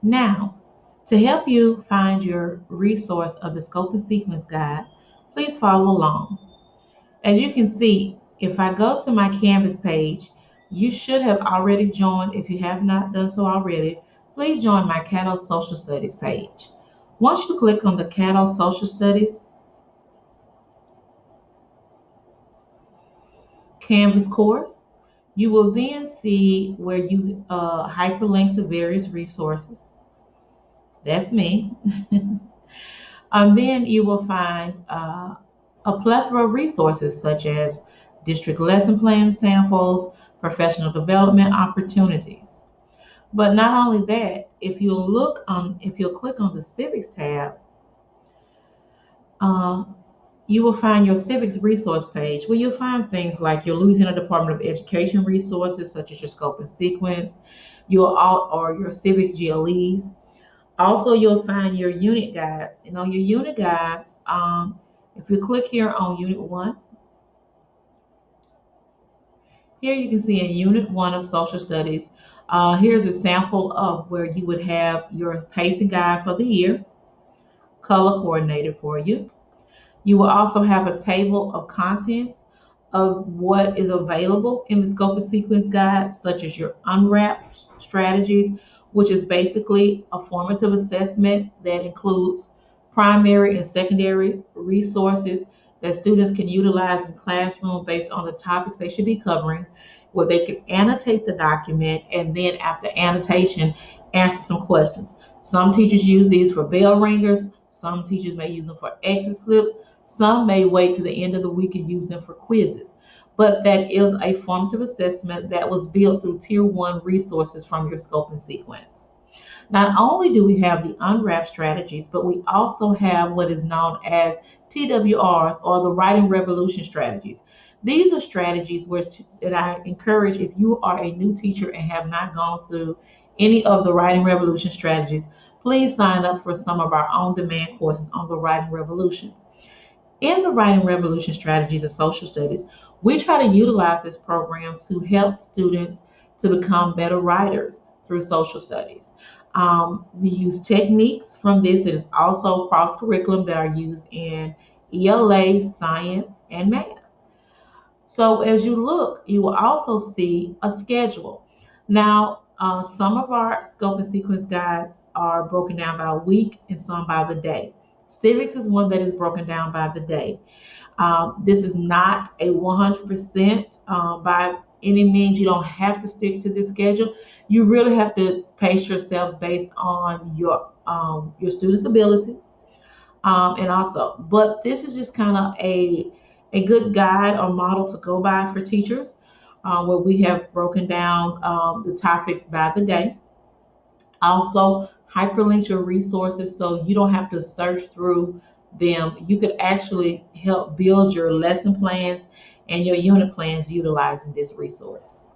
Now, to help you find your resource of the Scope and Sequence Guide, please follow along. As you can see, if I go to my Canvas page, you should have already joined. If you have not done so already, please join my Caddo Social Studies page. Once you click on the Caddo Social Studies Canvas course, you will then see where you hyperlinks to various resources. That's me. And then you will find a plethora of resources such as district lesson plan samples, professional development opportunities. But not only that, if you'll click on the Civics tab, uh, you will find your Civics resource page where you'll find things like your Louisiana Department of Education resources such as your scope and sequence, or your Civics GLEs. Also, you'll find your unit guides. And on your unit guides, if you click here on Unit 1, here you can see in Unit 1 of Social Studies, here's a sample of where you would have your pacing guide for the year, color coordinated for you. You will also have a table of contents of what is available in the Scope and Sequence Guide, such as your unwrap strategies, which is basically a formative assessment that includes primary and secondary resources that students can utilize in classroom based on the topics they should be covering, where they can annotate the document and then after annotation, answer some questions. Some teachers use these for bell ringers. Some teachers may use them for exit slips. Some may wait to the end of the week and use them for quizzes. But that is a formative assessment that was built through Tier 1 resources from your scope and sequence. Not only do we have the unwrap strategies, but we also have what is known as TWRs, or the Writing Revolution strategies. These are strategies that I encourage, if you are a new teacher and have not gone through any of the Writing Revolution strategies, please sign up for some of our on-demand courses on the Writing Revolution. In the Writing Revolution Strategies of Social Studies, we try to utilize this program to help students to become better writers through social studies. We use techniques from this that is also cross-curriculum that are used in ELA, science, and math. So as you look, you will also see a schedule. Now, some of our scope and sequence guides are broken down by week and some by the day. Civics is one that is broken down by the day. This is not a 100% by any means. You don't have to stick to this schedule. You really have to pace yourself based on your student's ability, and also. But this is just kind of a good guide or model to go by for teachers, where we have broken down the topics by the day. Also, hyperlink your resources so you don't have to search through them. You could actually help build your lesson plans and your unit plans utilizing this resource.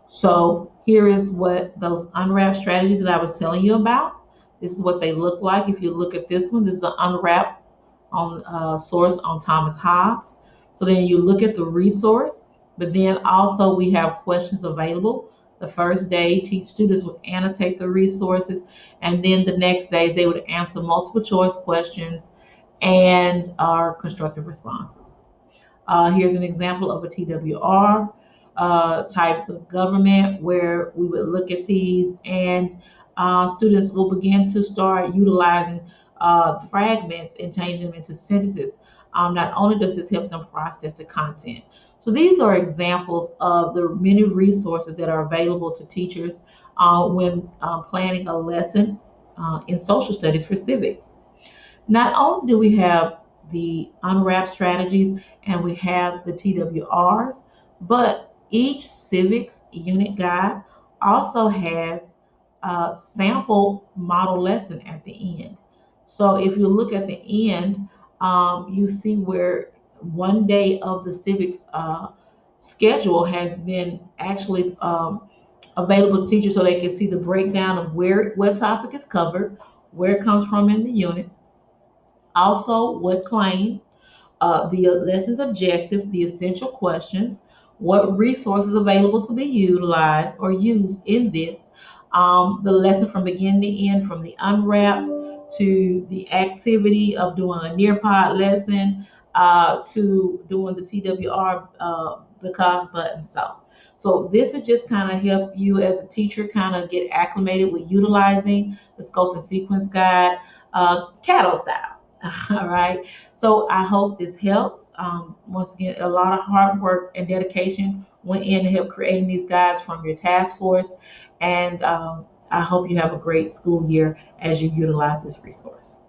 So here is what those unwrap strategies that I was telling you about. This is what they look like. If you look at this one, this is an unwrap on source on Thomas Hobbes. So then you look at the resource, but then also we have questions available. The first day, students would annotate the resources, and then the next days they would answer multiple choice questions and our constructive responses. Here's an example of a TWR, types of government, where we would look at these, and students will begin to start utilizing fragments and changing them into sentences. Not only does this help them process the content. So these are examples of the many resources that are available to teachers when planning a lesson in social studies for civics. Not only do we have the unwrap strategies and we have the TWRs, but each civics unit guide also has a sample model lesson at the end. So if you look at the end, you see where one day of the civics schedule has been actually available to teachers so they can see the breakdown of what topic is covered, where it comes from in the unit, also what claim, the lesson's objective, the essential questions, what resources available to be utilized or used in this, the lesson from beginning to end, from the unwrapped to the activity of doing a Nearpod lesson, to doing the TWR because button. So this is just kind of help you as a teacher kind of get acclimated with utilizing the scope and sequence guide, Cato style. All right. So I hope this helps. Once again, a lot of hard work and dedication went in to help creating these guides from your task force. And I hope you have a great school year as you utilize this resource.